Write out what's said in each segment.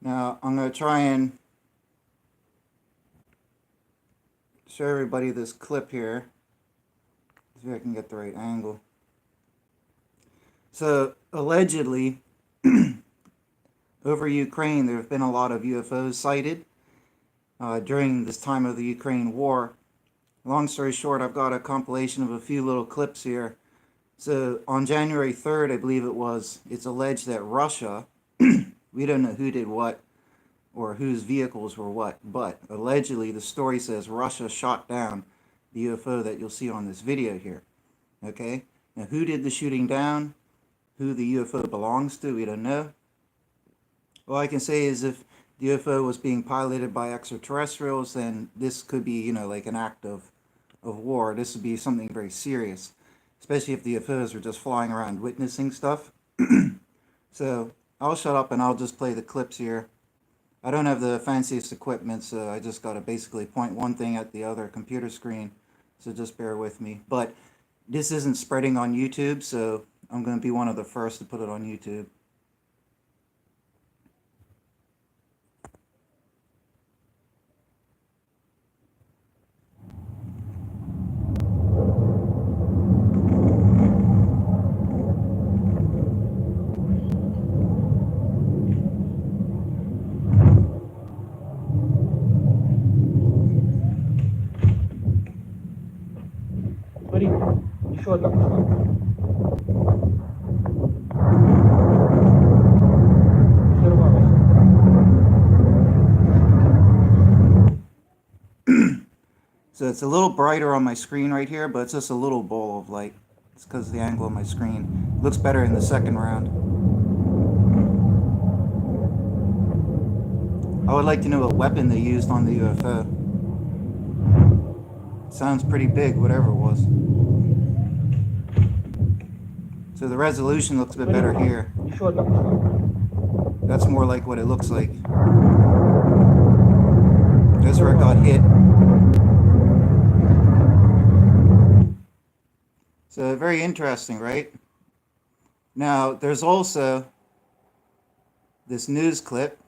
Now I'm going to try and show everybody this clip here. See if I can get the right angle. So allegedly, over Ukraine, there have been a lot of UFOs sighted during this time of the Ukraine war. Long story short, I've got a compilation of a few little clips here. So on January 3rd, I believe it was, it's alleged that Russia, we don't know who did what or whose vehicles were what, but allegedly the story says Russia shot down the UFO that you'll see on this video here. Okay? Now who did the shooting down? Who the UFO belongs to, we don't know. All I can say is if the UFO was being piloted by extraterrestrials, then this could be, like an act of war. This would be something very serious, especially if the UFOs are just flying around witnessing stuff. So I'll shut up and I'll just play the clips here. I don't have the fanciest equipment, so I just got to basically point one thing at the other computer screen, so just bear with me. But this isn't spreading on YouTube, so I'm going to be one of the first to put it on YouTube. Смотри, еще одна пошла. So it's a little brighter on my screen right here, but it's just a little ball of light. It's because of the angle of my screen. It looks better in the second round. I would like to know what weapon they used on the UFO. Sounds pretty big, whatever it was. So the resolution looks a bit better here. That's more like what it looks like. That's where it got hit. So very interesting, right? Now, there's also this news clip.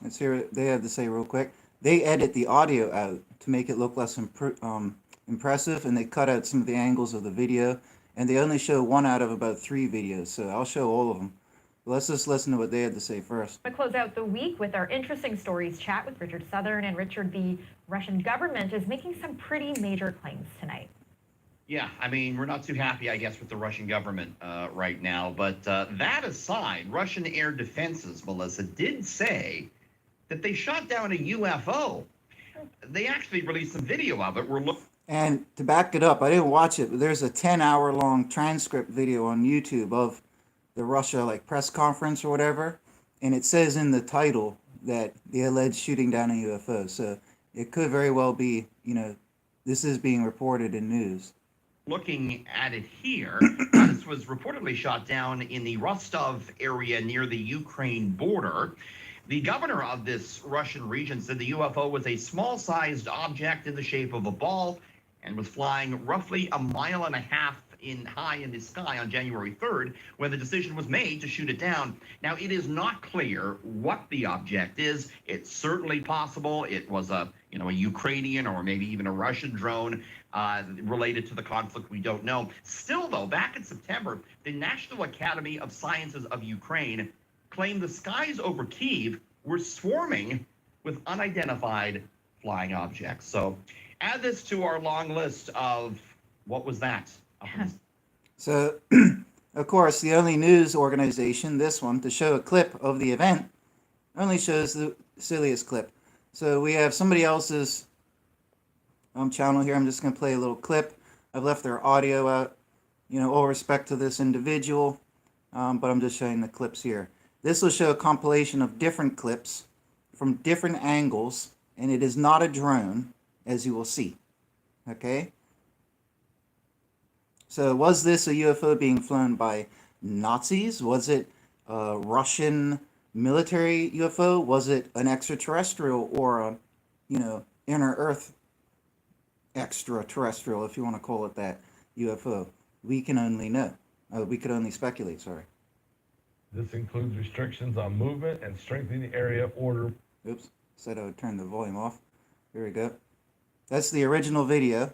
Let's hear what they have to say real quick. They edit the audio out to make it look less impressive, and they cut out some of the angles of the video, and they only show one out of about 3 videos, so I'll show all of them. Let's just listen to what they had to say first. To close out the week with our interesting stories chat with Richard Southern. And Richard, the Russian government is making some pretty major claims tonight. Yeah, I mean, we're not too happy, I guess, with the Russian government right now. But that aside, Russian air defenses, Melissa, did say that they shot down a UFO. They actually released some video of it. And to back it up, I didn't watch it, but there's a 10-hour long transcript video on YouTube of the Russia press conference or whatever, and it says in the title that the alleged shooting down a UFO. So it could very well be, this is being reported in news. Looking at it here, this was reportedly shot down in the Rostov area near the Ukraine border. The governor of this Russian region said the UFO was a small-sized object in the shape of a ball and was flying roughly 1.5 miles high in the sky on January 3rd when the decision was made to shoot it down. Now, it is not clear what the object is. It's certainly possible it was a Ukrainian or maybe even a Russian drone related to the conflict. We don't know. Still, though, back in September, the National Academy of Sciences of Ukraine claimed the skies over Kyiv were swarming with unidentified flying objects. So add this to our long list of what was that? So, of course, the only news organization, this one, to show a clip of the event, only shows the silliest clip. So we have somebody else's channel here. I'm just going to play a little clip. I've left their audio out, all respect to this individual, but I'm just showing the clips here. This will show a compilation of different clips from different angles, and it is not a drone, as you will see. Okay? So was this a UFO being flown by Nazis? Was it a Russian military UFO? Was it an extraterrestrial or a, inner Earth extraterrestrial, if you want to call it that, UFO? We can only know. We could only speculate, sorry. This includes restrictions on movement and strengthening area order. Oops, said I would turn the volume off. Here we go. That's the original video.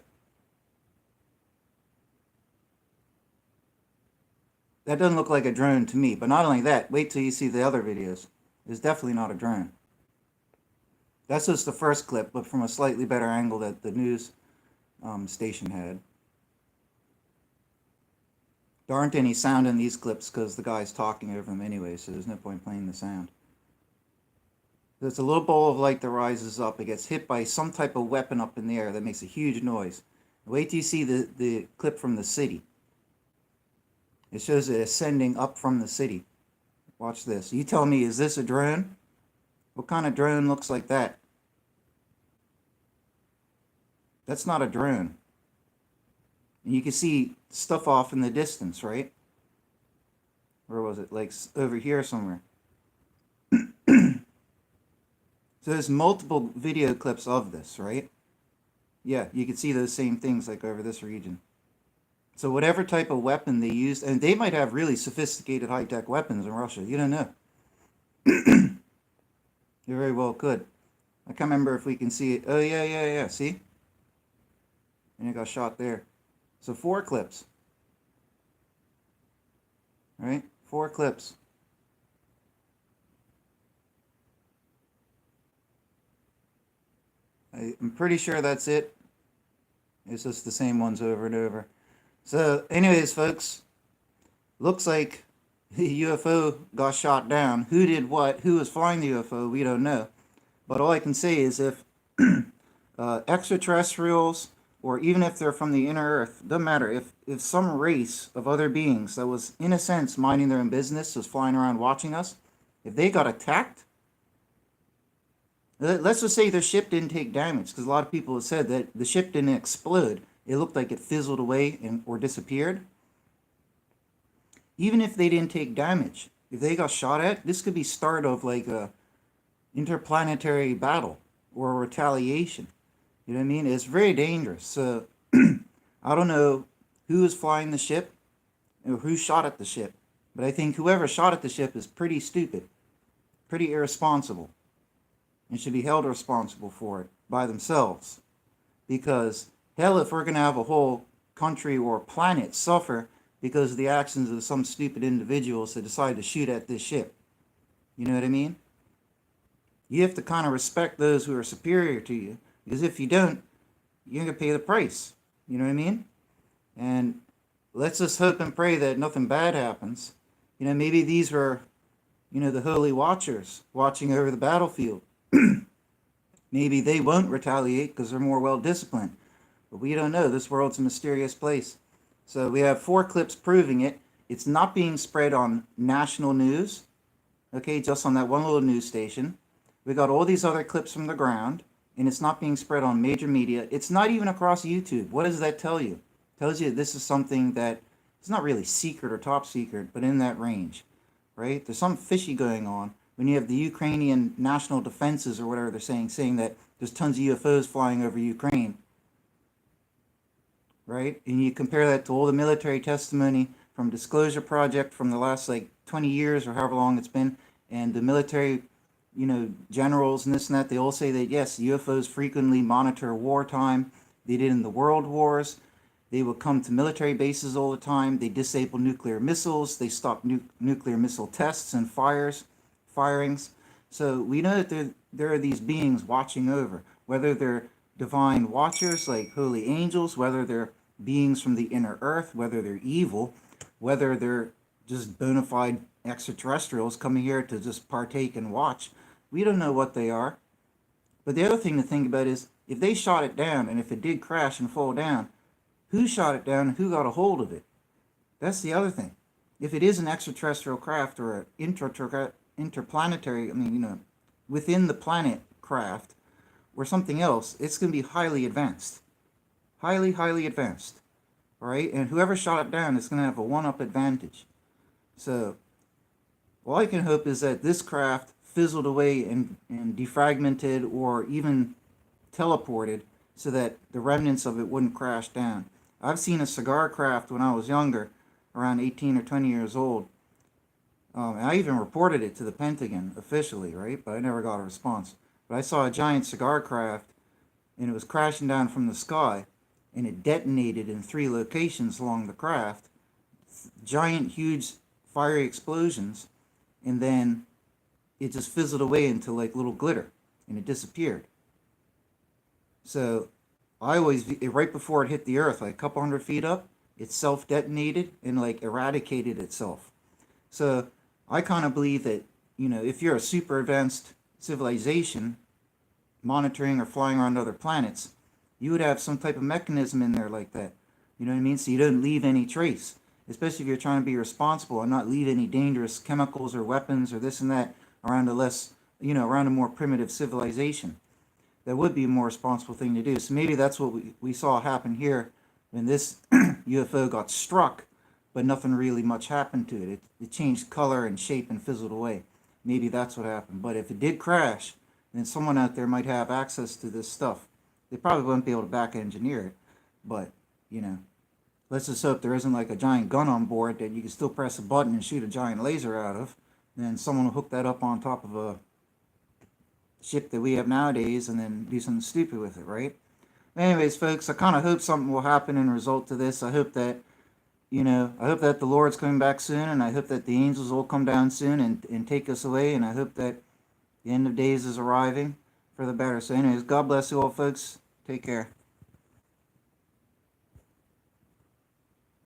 That doesn't look like a drone to me, but not only that, wait till you see the other videos. It's definitely not a drone. That's just the first clip, but from a slightly better angle that the news station had. There aren't any sound in these clips because the guy's talking over them anyway, so there's no point playing the sound. There's a little ball of light that rises up. It gets hit by some type of weapon up in the air that makes a huge noise. Wait till you see the clip from the city. It shows it ascending up from the city. Watch this. You tell me, is this a drone? What kind of drone looks like that? That's not a drone. And you can see stuff off in the distance, right? Where was it? Like over here somewhere. So there's multiple video clips of this, right? Yeah, you can see those same things like over this region. So whatever type of weapon they used, and they might have really sophisticated high-tech weapons in Russia. You don't know. You very well could. I can't remember if we can see it. Oh, yeah. See? And it got shot there. So 4 clips. Right? 4 clips. I'm pretty sure that's it. It's just the same ones over and over. So, anyways, folks, looks like the UFO got shot down. Who did what? Who was flying the UFO? We don't know. But all I can say is if extraterrestrials, or even if they're from the inner earth, doesn't matter. If some race of other beings that was, in a sense, minding their own business, was flying around watching us, if they got attacked, let's just say their ship didn't take damage, because a lot of people have said that the ship didn't explode. It looked like it fizzled away or disappeared. Even if they didn't take damage, if they got shot at, this could be start of like a interplanetary battle or a retaliation. You know what I mean? It's very dangerous. So I don't know who is flying the ship or who shot at the ship, but I think whoever shot at the ship is pretty stupid, pretty irresponsible, and should be held responsible for it by themselves. Because hell, if we're going to have a whole country or planet suffer because of the actions of some stupid individuals that decide to shoot at this ship. You know what I mean? You have to kind of respect those who are superior to you, because if you don't, you're going to pay the price. You know what I mean? And let's just hope and pray that nothing bad happens. You know, maybe these were, the holy watchers watching over the battlefield. Maybe they won't retaliate because they're more well-disciplined. But we don't know. This world's a mysterious place. So we have 4 clips proving it. It's not being spread on national news. Okay, just on that one little news station. We got all these other clips from the ground, and it's not being spread on major media. It's not even across YouTube. What does that tell you? It tells you this is something that it's not really secret or top secret, but in that range, right? There's something fishy going on when you have the Ukrainian national defenses or whatever they're saying that there's tons of UFOs flying over Ukraine. Right? And you compare that to all the military testimony from Disclosure Project from the last 20 years or however long it's been, and the military, generals and this and that, they all say that yes, UFOs frequently monitor wartime. They did in the world wars. They would come to military bases all the time. They disable nuclear missiles. They stop nuclear missile tests and firings. So we know that there are these beings watching over, whether they're divine watchers like holy angels, whether they're beings from the inner earth, whether they're evil, whether they're just bona fide extraterrestrials coming here to just partake and watch. We don't know what they are. But the other thing to think about is if they shot it down, and if it did crash and fall down, who shot it down and who got a hold of it? That's the other thing. If it is an extraterrestrial craft or an interplanetary, within the planet craft, or something else, it's going to be highly advanced. Highly, highly advanced. All right? And whoever shot it down is going to have a one-up advantage. So, all I can hope is that this craft fizzled away and defragmented or even teleported so that the remnants of it wouldn't crash down. I've seen a cigar craft when I was younger, around 18 or 20 years old. And I even reported it to the Pentagon officially, right? But I never got a response. But I saw a giant cigar craft, and it was crashing down from the sky, and it detonated in 3 locations along the craft. Giant, huge, fiery explosions, and then it just fizzled away into like little glitter, and it disappeared. So I always, right before it hit the earth, like a couple hundred feet up, it self-detonated and like eradicated itself. So I kind of believe that, you know, if you're a super advanced civilization monitoring or flying around other planets, you would have some type of mechanism in there like that. You know what I mean? So you don't leave any trace, especially if you're trying to be responsible and not leave any dangerous chemicals or weapons or this and that around a less, you know, around a more primitive civilization. That would be a more responsible thing to do. So maybe that's what we saw happen here when this UFO got struck, but nothing really much happened to it. It changed color and shape and fizzled away. Maybe that's what happened. But if it did crash, then someone out there might have access to this stuff. They probably wouldn't be able to back engineer it, but, you know, let's just hope there isn't like a giant gun on board that you can still press a button and shoot a giant laser out of. And then someone will hook that up on top of a ship that we have nowadays and then do something stupid with it, right? Anyways, folks, I kind of hope something will happen in result to this. I hope that, you know, I hope that the Lord's coming back soon, and I hope that the angels will come down soon and take us away, and I hope that the end of days is arriving for the better. So anyways, God bless you all, folks. Take care.